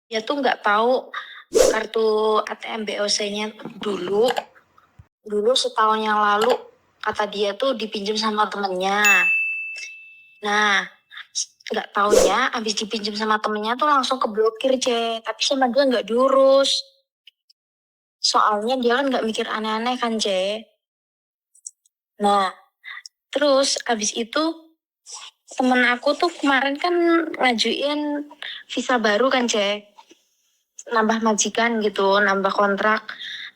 Dia tuh nggak tahu kartu ATM BOC-nya dulu setahun yang lalu kata dia tuh dipinjam sama temennya. Nah, nggak taunya abis dipinjam sama temennya tuh langsung keblokir, tapi sama dia nggak diurus. Soalnya dia kan nggak mikir aneh-aneh kan, Nah, terus abis itu temen aku tuh kemarin kan ngajuin visa baru kan, nambah majikan gitu, nambah kontrak.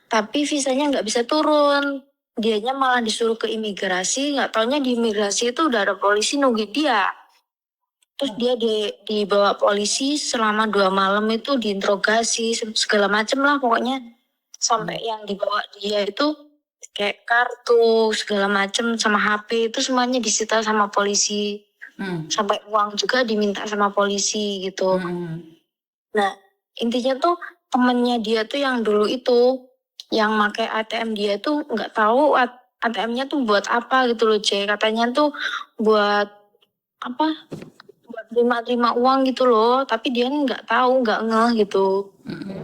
Tapi visanya nggak bisa turun. Dianya malah disuruh ke imigrasi, nggak taunya di imigrasi itu udah ada polisi nunggu dia. Terus dia dibawa polisi selama 2 malam itu diinterogasi, segala macem lah pokoknya. Sampai yang dibawa dia itu kayak kartu, segala macem, sama HP itu semuanya disita sama polisi. Sampai uang juga diminta sama polisi gitu. Nah, intinya tuh temennya dia tuh yang dulu itu, yang pakai ATM dia tuh nggak tahu ATM-nya tuh buat apa gitu loh, Katanya tuh buat apa? Buat terima uang gitu loh, tapi dia nggak tahu, nggak ngeh gitu.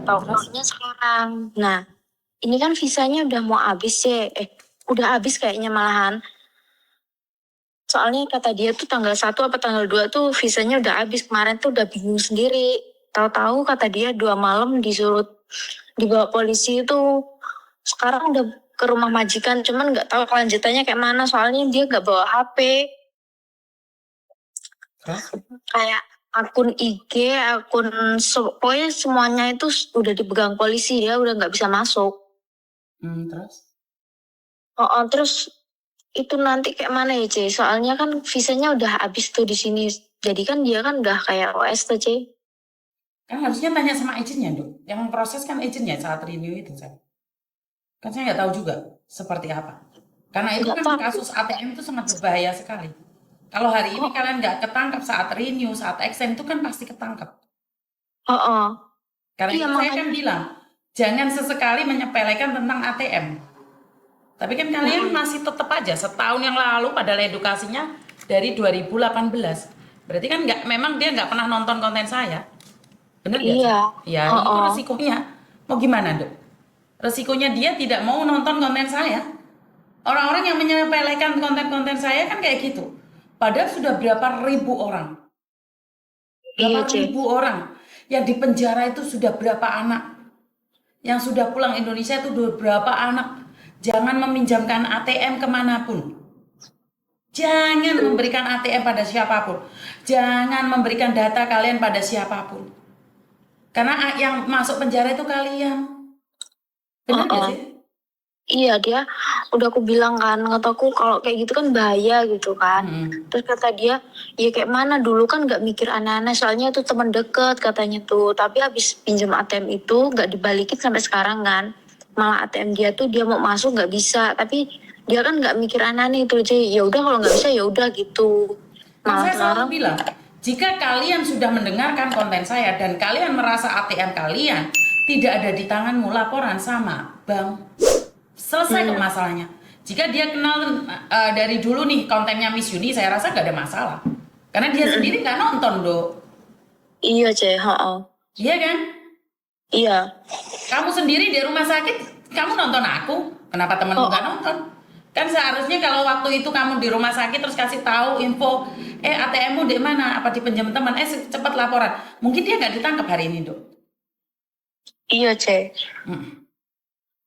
Tahu-taunya sekarang. Nah, ini kan visanya udah mau habis, udah habis kayaknya malahan. Soalnya kata dia tuh tanggal 1 apa tanggal 2 tuh visanya udah habis. Kemarin tuh udah bingung sendiri. Tahu-tahu kata dia 2 malam disuruh dibawa polisi itu. Sekarang udah ke rumah majikan, cuman nggak tahu kelanjutannya kayak mana. Soalnya dia nggak bawa HP. Kayak akun IG, pokoknya semuanya itu udah dipegang polisi. Dia udah nggak bisa masuk. Terus? Terus itu nanti kayak mana ya, Soalnya kan visanya udah habis tuh di sini. Jadi kan dia kan udah kayak OS tuh, Kan harusnya tanya sama agentnya, Dok. Yang proses kan agentnya saat renew itu, Kan saya nggak tahu juga seperti apa. Karena itu kan kasus ATM itu sangat berbahaya sekali. Kalau hari ini kalian nggak ketangkap saat renew, saat extend itu kan pasti ketangkap. Karena itu saya kan bilang, jangan sesekali menyepelekan tentang ATM. Tapi kan kalian masih tetap aja setahun yang lalu padahal edukasinya dari 2018. Berarti kan memang dia nggak pernah nonton konten saya. Bener nggak sih? Ya, itu resikonya. Mau gimana, Dok? Resikonya dia tidak mau nonton konten saya. Orang-orang yang menyepelekan konten-konten saya kan kayak gitu. Padahal sudah berapa ribu orang. Berapa ribu orang. Yang di penjara itu sudah berapa anak. Yang sudah pulang Indonesia itu berapa anak. Jangan meminjamkan ATM kemanapun. Jangan memberikan ATM pada siapapun. Jangan memberikan data kalian pada siapapun. Karena yang masuk penjara itu kalian. Benar gak sih? Iya, dia udah aku bilang kan, kataku kalau kayak gitu kan bahaya gitu kan. Terus kata dia, ya kayak mana dulu kan nggak mikir aneh-aneh, soalnya itu teman deket katanya tuh. Tapi habis pinjam ATM itu nggak dibalikin sampai sekarang kan. Malah ATM dia tuh dia mau masuk nggak bisa, tapi dia kan nggak mikir aneh-aneh itu aja. Ya udah kalau nggak bisa ya udah gitu. Nah, saya selalu bilang, jika kalian sudah mendengarkan konten saya dan kalian merasa ATM kalian tidak ada di tanganmu, laporan sama bank. Selesai kok masalahnya. Jika dia kenal dari dulu nih kontennya Miss Yuni, saya rasa gak ada masalah. Karena dia sendiri gak nonton, Dok. Iya, Iya kan? Iya. Kamu sendiri di rumah sakit, kamu nonton aku. Kenapa temenmu gak nonton? Kan seharusnya kalau waktu itu kamu di rumah sakit terus kasih tahu info, ATM-mu di mana? Apa dipinjam teman? Cepat laporan. Mungkin dia gak ditangkap hari ini, Dok. Iya,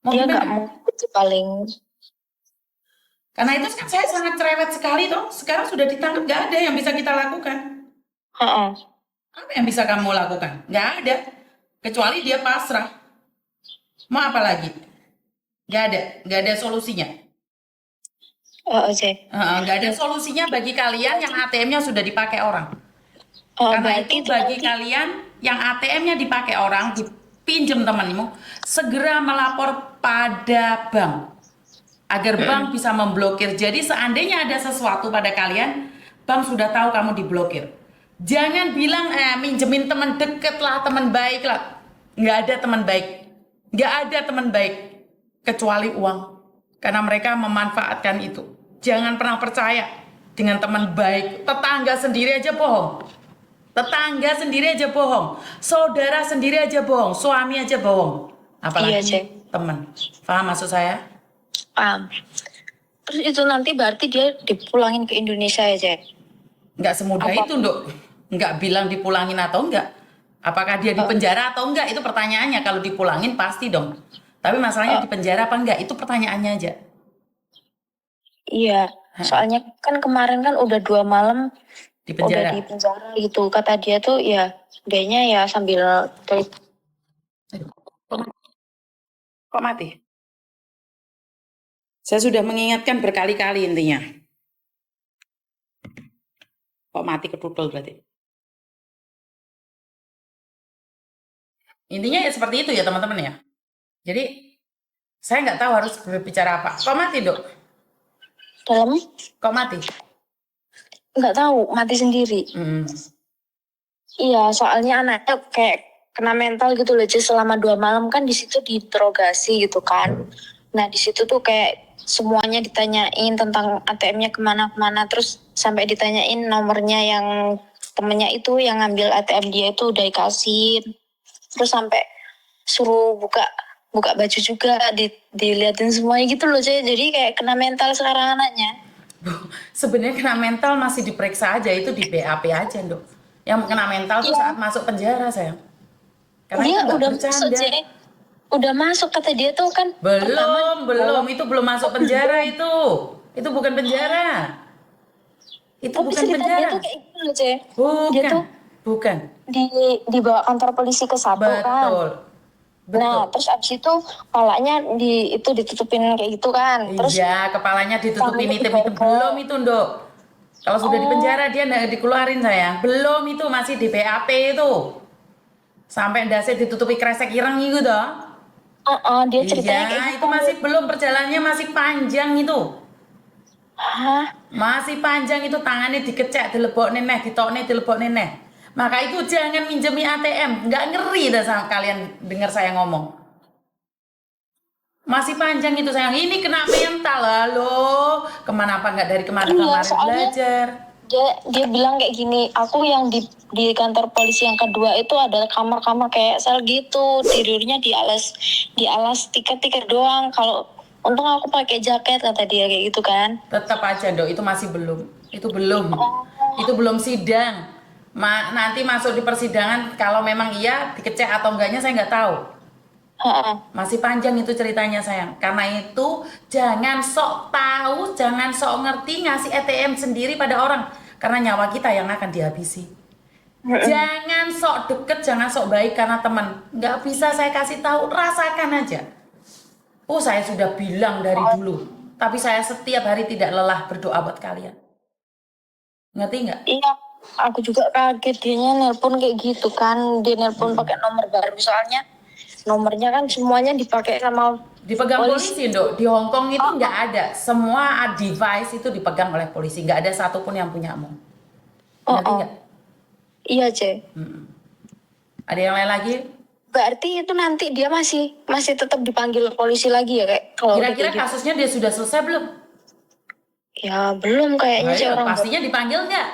Dia nggak mau paling. Karena itu kan saya sangat cerewet sekali toh. Sekarang sudah ditangkap, nggak ada yang bisa kita lakukan. Apa yang bisa kamu lakukan? Nggak ada. Kecuali dia pasrah. Mau apa lagi? Nggak ada solusinya. Nggak ada solusinya bagi kalian yang ATM-nya sudah dipakai orang. Karena itu bagi kalian yang ATM-nya dipakai orang, dipinjam temanmu, segera melapor pada bank agar bank bisa memblokir. Jadi seandainya ada sesuatu pada kalian, bank sudah tahu kamu diblokir. Jangan bilang minjemin teman deket lah, teman baik lah. Nggak ada teman baik. Nggak ada teman baik kecuali uang. Karena mereka memanfaatkan itu. Jangan pernah percaya dengan teman baik. Tetangga sendiri aja bohong. Tetangga sendiri aja bohong, saudara sendiri aja bohong, suami aja bohong. Iya, Apalagi Cek. teman. Paham maksud saya? Paham. Terus itu nanti berarti dia dipulangin ke Indonesia ya, Cek? Nggak semudah Apa? itu, Nduk. Nggak bilang dipulangin atau enggak. Apakah dia di penjara atau enggak, itu pertanyaannya. Kalau dipulangin pasti dong. Tapi masalahnya di penjara apa enggak, itu pertanyaannya aja. Iya, soalnya kan kemarin kan udah 2 malam Di udah penjara. di penjara gitu. Kata dia tuh ya kayaknya ya sambil Kok mati? Saya sudah mengingatkan berkali-kali intinya. Kok mati ketutul berarti? Intinya ya seperti itu ya teman-teman ya. Jadi saya nggak tahu harus berbicara apa. Kok mati, Dok? dalam Kok mati? nggak tahu mati sendiri. Iya, soalnya anaknya kayak kena mental gitu loh, Jess. Selama 2 malam kan di situ diinterogasi gitu kan. Nah di situ tuh kayak semuanya ditanyain tentang ATM-nya kemana-kemana, terus sampai ditanyain nomornya yang temennya itu yang ngambil ATM dia itu udah dikasih, terus sampai suruh buka baju juga, diliatin semuanya gitu loh, Jess. Jadi kayak kena mental sekarang anaknya. Sebenarnya kena mental masih diperiksa aja, itu di BAP aja, Dok. Yang kena mental tuh saat masuk penjara, sayang. Karena Dia itu nggak udah masuk, bercanda. Jess. Udah masuk, kata dia tuh kan. Belum, itu belum masuk penjara itu. Itu bukan penjara. Itu Tapi bukan cerita dia penjara. tuh kayak gitu loh, Cek. Dia tuh Bukan. dibawa kantor polisi ke Satu kan. Betul. Nah, terus abis itu kepalanya ditutupin kayak gitu kan. Terus Iya, kepalanya ditutupin tangannya item itu diborgol. belum itu, Ndok. Kalau sudah di penjara dia nggak dikeluarin, sayang. Belum, itu masih di BAP itu. Sampai ndasnya ditutupi kresek ireng gitu toh. Dia ceritanya kayak Iya, gitu. itu masih belum, perjalanannya masih panjang itu. Hah? Masih panjang itu, tangannya dikecek, dilebok neneh, ditokne, dilebok neneh. Maka itu jangan minjemi ATM. Nggak ngeri dah sama kalian dengar saya ngomong. Masih panjang itu, sayang. Ini kena mental lah lo. Kemana apa nggak dari kemarin-kemarin belajar. Dia bilang kayak gini, aku yang di kantor polisi yang kedua itu ada kamar-kamar kayak sel gitu, tidurnya di alas tiket doang. Kalau untung aku pakai jaket, kata dia kayak gitu kan. Tetap aja, Dok, itu masih belum. Itu belum. Itu belum sidang. Nanti masuk di persidangan, kalau memang iya dikecek atau enggaknya saya nggak tahu. Masih panjang itu ceritanya, sayang. Karena itu jangan sok tahu, jangan sok ngerti ngasih ATM sendiri pada orang. Karena nyawa kita yang akan dihabisi. Jangan sok deket, jangan sok baik karena teman. Nggak bisa saya kasih tahu, rasakan aja. Saya sudah bilang dari dulu. Tapi saya setiap hari tidak lelah berdoa buat kalian. Ngerti nggak? Iya, aku juga kaget dia nelpon kayak gitu kan. Dia nelpon pakai nomor baru, soalnya nomornya kan semuanya dipakai sama dipegang polisi, Dok. Di Hong Kong itu nggak ada. Semua device itu dipegang oleh polisi. Nggak ada satupun yang punyamu. Ngerti nggak? Iya, Cek. Ada yang lain lagi? Berarti itu nanti dia masih tetap dipanggil polisi lagi ya, kayak kalau Kira-kira kayak gitu. kasusnya dia sudah selesai belum? Ya belum kayaknya sih orang. Pastinya dipanggil nggak?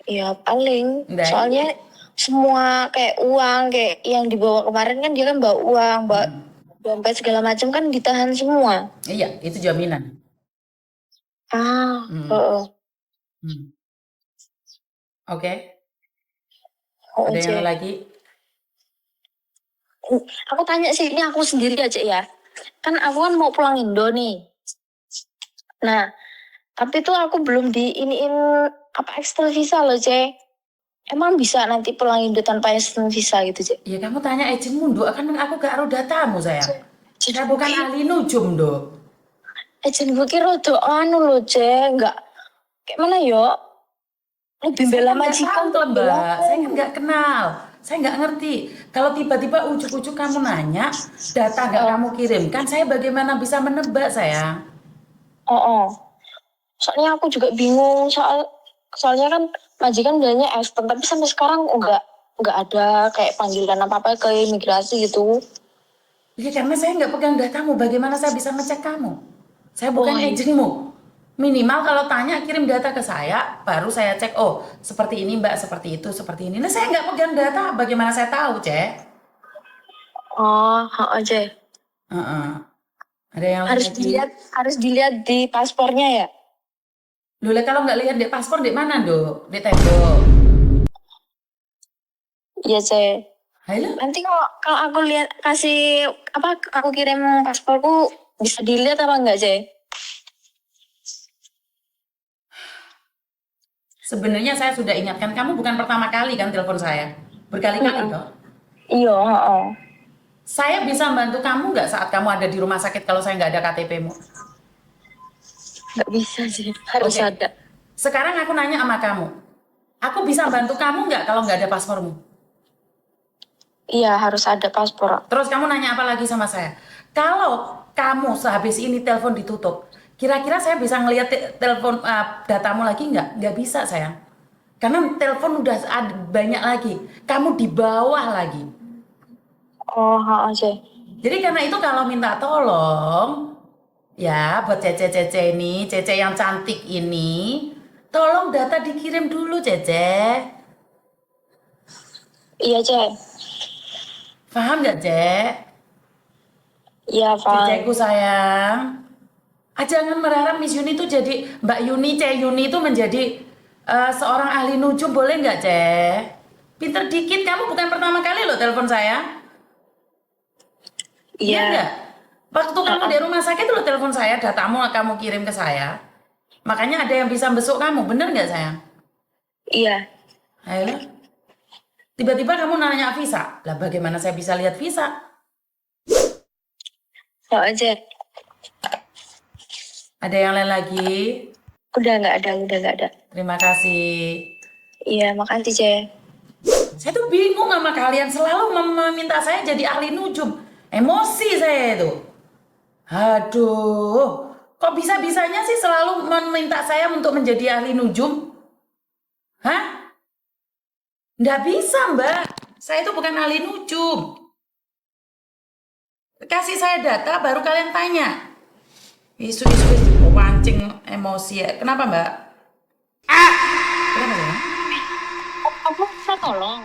Ya paling. Nggak. Soalnya semua kayak uang kayak yang dibawa kemarin kan dia kan bawa uang, bawa dompet segala macam kan ditahan semua. Iya, itu jaminan. Oke. Ada yang lagi? Aku tanya sih, ini aku sendiri aja ya. Kan aku kan mau pulang Indo nih. Nah, tapi tuh aku belum diiniin external visa loh, Cek. Emang bisa nanti pulang Indo tanpa external visa gitu, Cek? Ya kamu tanya agentmu, Dok. Kan aku gak ada datamu, sayang. Saya bukan ahli nujum, Dok. Agent gue kira tuh loh, Cek. Enggak. Kayak mana yo? Lebih bela majikan tuh, Mbak. Saya kan nggak kenal. Saya nggak ngerti. Kalau tiba-tiba ujuk-ujuk kamu nanya, data nggak kamu kirimkan, saya bagaimana bisa menebak, sayang? Soalnya aku juga bingung, soalnya kan majikan bilangnya extern, tapi sampai sekarang nggak ada kayak panggilan apa-apa ke imigrasi gitu. Iya, karena saya nggak pegang datamu. Bagaimana saya bisa ngecek kamu? Saya bukan agentmu. Minimal kalau tanya kirim data ke saya, baru saya cek, oh seperti ini mbak, seperti itu, seperti ini. Nah saya nggak pegang data, bagaimana saya tahu, Cek? Oh, aja. Heeh. Ada yang lain lagi? Harus dilihat di paspornya ya. Loh, lah kalau nggak lihat di paspor, di mana, Dok? Di tembok. Iya, Cek. Halo? Nanti kalau aku lihat kasih apa aku kirim pasporku bisa dilihat apa enggak, Cek? Sebenarnya saya sudah ingatkan, kamu bukan pertama kali kan telepon saya. Berkali-kali, toh. Iya, heeh. Saya bisa membantu kamu nggak saat kamu ada di rumah sakit kalau saya nggak ada KTP-mu? Nggak bisa sih, harus Oke. ada. Sekarang aku nanya sama kamu. Aku bisa bantu kamu nggak kalau nggak ada paspormu? Iya, harus ada paspor. Terus kamu nanya apa lagi sama saya? Kalau kamu sehabis ini telepon ditutup, kira-kira saya bisa ngelihat telepon datamu lagi nggak? Nggak bisa, sayang. Karena telepon udah ada banyak lagi. Kamu di bawah lagi. Oh, heeh, Cek. Jadi karena itu kalau minta tolong, ya buat Cece-Cece ini, Cece yang cantik ini, tolong data dikirim dulu, Cece. Iya, Cek. Paham nggak, Cek? Iya, Pak. Ceceku sayang. Jangan berharap Miss Yuni itu jadi Mbak Yuni, Cek Yuni itu menjadi seorang ahli nujum, boleh nggak, Cek? Pinter dikit, kamu bukan pertama kali loh telepon saya. Iya Iya. nggak? Waktu kamu di rumah sakit lo telepon saya, datamu kamu kirim ke saya. Makanya ada yang bisa besuk kamu, bener nggak sayang? Iya. Ayolah. Tiba-tiba kamu nanya visa. Lah bagaimana saya bisa lihat visa? Heeh, Cek. Ada yang lain lagi? Udah nggak ada. Terima kasih. Iya, makasih, Cek. Saya tuh bingung sama kalian, selalu meminta saya jadi ahli nujum. Emosi saya itu. Aduh, kok bisa-bisanya sih selalu meminta saya untuk menjadi ahli nujum? Hah? Nggak bisa, Mbak. Saya itu bukan ahli nujum. Kasih saya data, baru kalian tanya. Isu-isu pancing emosi ya. Kenapa, Mbak? Kenapa ya? Aku bisa tolong.